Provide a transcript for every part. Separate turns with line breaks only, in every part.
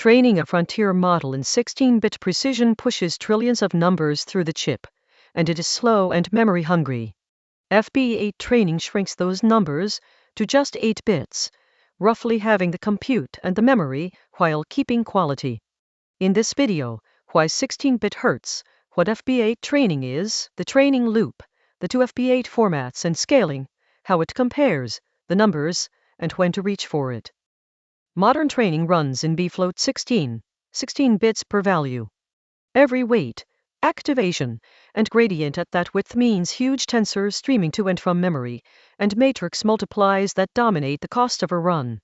Training a frontier model in 16-bit precision pushes trillions of numbers through the chip, and it is slow and memory-hungry. FP8 training shrinks those numbers to just 8 bits, roughly having the compute and the memory while keeping quality. In this video, why 16-bit hurts, what FP8 training is, the training loop, the two FP8 formats and scaling, how it compares, the numbers, and when to reach for it. Modern training runs in bfloat 16 bits per value. Every weight, activation, and gradient at that width means huge tensors streaming to and from memory, and matrix multiplies that dominate the cost of a run.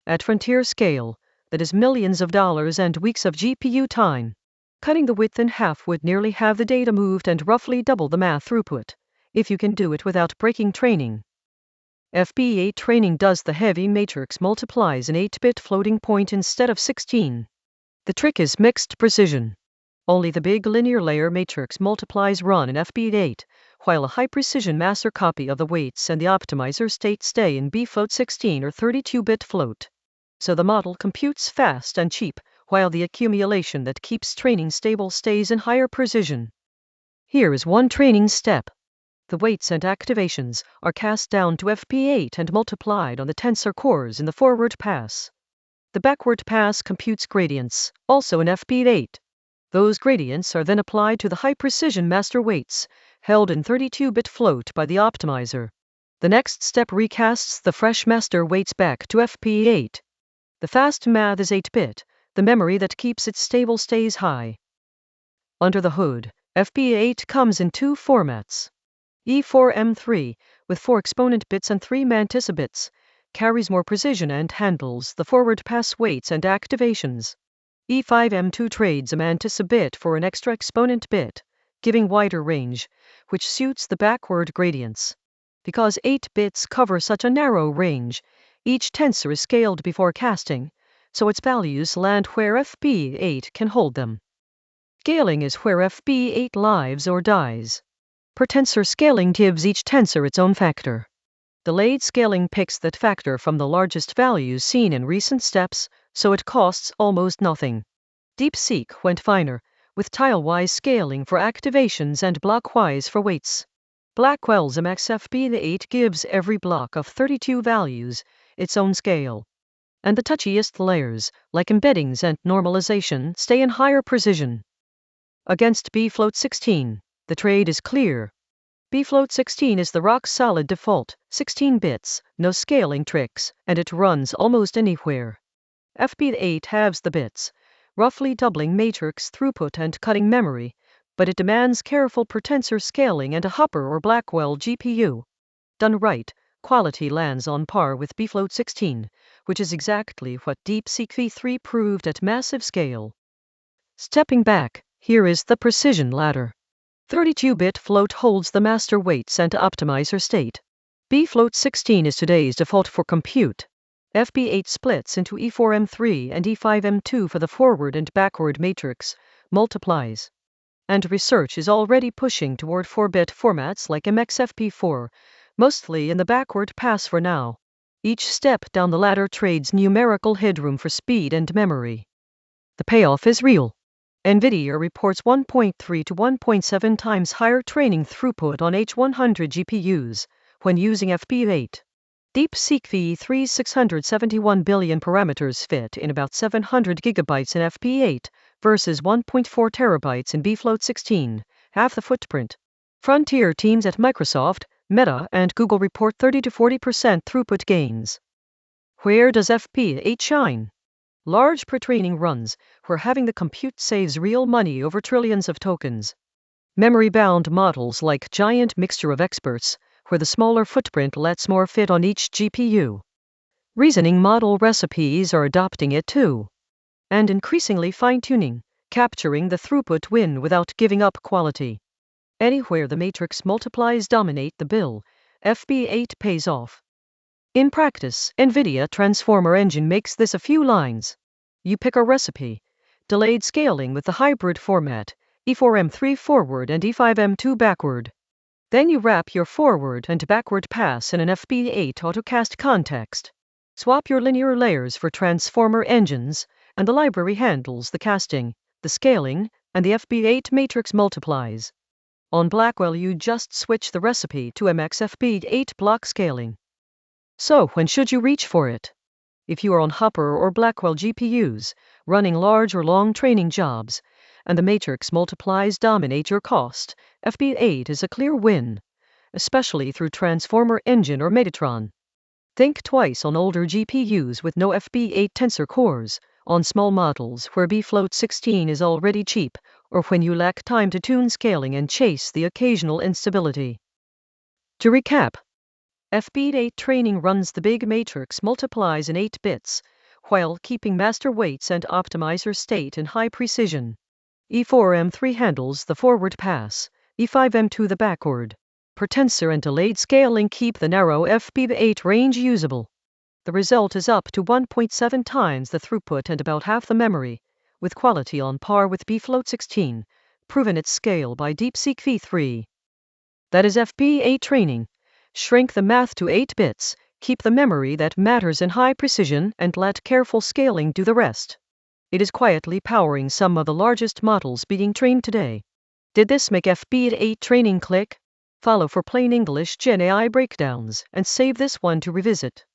At frontier scale, that is millions of dollars and weeks of GPU time. Cutting the width in half would nearly have the data moved and roughly double the math throughput, if you can do it without breaking training. FP8 training does the heavy matrix multiplies an 8-bit floating point instead of 16. The trick is mixed precision. Only the big linear layer matrix multiplies run in FP8, while a high-precision master copy of the weights and the optimizer state stay in bfloat 16 or 32-bit float. So the model computes fast and cheap, while the accumulation that keeps training stable stays in higher precision. Here is one training step. The weights and activations are cast down to FP8 and multiplied on the tensor cores in the forward pass. The backward pass computes gradients, also in FP8. Those gradients are then applied to the high-precision master weights, held in 32-bit float by the optimizer. The next step recasts the fresh master weights back to FP8. The fast math is 8-bit, the memory that keeps it stable stays high. Under the hood, FP8 comes in two formats. E4M3, with 4 exponent bits and 3 mantissa bits, carries more precision and handles the forward pass weights and activations. E5M2 trades a mantissa bit for an extra exponent bit, giving wider range, which suits the backward gradients. Because 8 bits cover such a narrow range, each tensor is scaled before casting, so its values land where FP8 can hold them. Scaling is where FP8 lives or dies. Per-tensor scaling gives each tensor its own factor. Delayed scaling picks that factor from the largest values seen in recent steps, so it costs almost nothing. DeepSeek went finer, with tile-wise scaling for activations and block-wise for weights. Blackwell's MXFP8 gives every block of 32 values its own scale. And the touchiest layers, like embeddings and normalization, stay in higher precision. Against bfloat 16, the trade is clear. bfloat 16 is the rock-solid default, 16 bits, no scaling tricks, and it runs almost anywhere. FP8 halves the bits, roughly doubling matrix throughput and cutting memory, but it demands careful per-tensor scaling and a Hopper or Blackwell GPU. Done right, quality lands on par with bfloat 16, which is exactly what DeepSeek-V3 proved at massive scale. Stepping back, here is the precision ladder. 32-bit float holds the master weights and optimizer state. bfloat 16 is today's default for compute. FP8 splits into E4M3 and E5M2 for the forward and backward matrix, multiplies. And research is already pushing toward 4-bit formats like MXFP4, mostly in the backward pass for now. Each step down the ladder trades numerical headroom for speed and memory. The payoff is real. NVIDIA reports 1.3 to 1.7 times higher training throughput on H100 GPUs when using FP8. DeepSeek-V3's 671 billion parameters fit in about 700 gigabytes in FP8 versus 1.4 terabytes in bfloat 16, half the footprint. Frontier teams at Microsoft, Meta, and Google report 30 to 40% throughput gains. Where does FP8 shine? Large pre-training runs, where having the compute saves real money over trillions of tokens. Memory-bound models like giant mixture of experts, where the smaller footprint lets more fit on each GPU. Reasoning model recipes are adopting it too. And increasingly fine-tuning, capturing the throughput win without giving up quality. Anywhere the matrix multiplies dominate the bill, FP8 pays off. In practice, NVIDIA Transformer Engine makes this a few lines. You pick a recipe. Delayed scaling with the hybrid format, E4M3 forward and E5M2 backward. Then you wrap your forward and backward pass in an FP8 autocast context. Swap your linear layers for transformer engines, and the library handles the casting, the scaling, and the FP8 matrix multiplies. On Blackwell, you just switch the recipe to MX FP8 block scaling. So, when should you reach for it? If you are on Hopper or Blackwell GPUs, running large or long training jobs, and the matrix multiplies dominate your cost, FP8 is a clear win, especially through Transformer Engine or Metatron. Think twice on older GPUs with no FP8 tensor cores, on small models where bfloat16 is already cheap, or when you lack time to tune scaling and chase the occasional instability. To recap, FP8 training runs the big matrix multiplies in 8 bits, while keeping master weights and optimizer state in high precision. E4M3 handles the forward pass, E5M2 the backward. Per-tensor and delayed scaling keep the narrow FP8 range usable. The result is up to 1.7 times the throughput and about half the memory, with quality on par with bfloat16, proven at scale by DeepSeek-V3. That is FP8 training. Shrink the math to 8 bits, keep the memory that matters in high precision, and let careful scaling do the rest. It is quietly powering some of the largest models being trained today. Did this make FP8 training click? Follow for plain English genai breakdowns, and save this one to revisit.